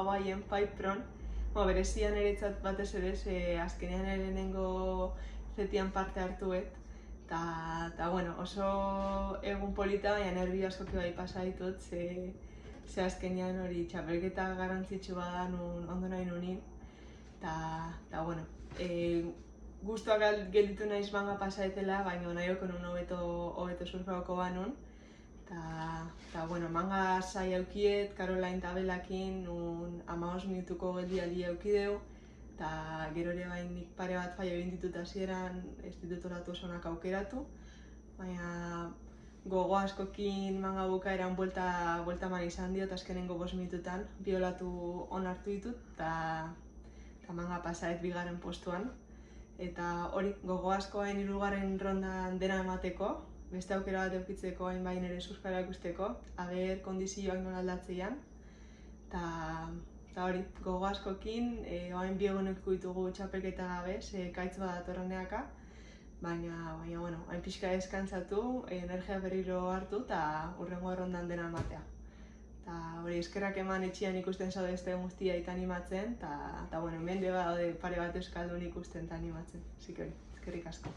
Hawaiian Pipe Pron. Berezian eretzat batez ere, azkenean lehenengo zetian parte hartuet. Eta oso egun polita, baina nervio askoki bai pasa ditut, ze azkenean hori txapelketa garrantzitsu bada ondo nahi nunin. Gustuak gelditu naiz manga pasaetela, baina nahioko nun hobeto surfauko banun. Manga zai eukiet, Caroline Tabelakin, nun 15 minutuko geldialdi eukideu, eta gero ere nik pare bat faio egin ditut hasieran, ez ditut olatu oso onak aukeratu, baina gogo askokin manga bukaeran buelta eman izan diot azkenengo 5 minututan, bi olatu on hartu ditut, eta manga pasaet bigarren postuan. Eta hori, gogo asko hain 3. rondan dena emateko, beste aukera bat eukitzeko hain bain ere surfera ikusteko, aber kondizioak nola aldatzeian. Eta hori, gogo askokin, hain bi egun eukiko ditugu txapelketa gabe, kaitz bat datorreneaka, baina hain pixka deskantzatu, energia berriro hartu eta hurrengo rondan dena ematea. Eta hori, eskerrak eman etxean ikusten zaude beste guztia eta animatzen, eta hemen ere badaude pare bat euskaldun ikusten eta animatzen. Así que hori, eskerrik asko.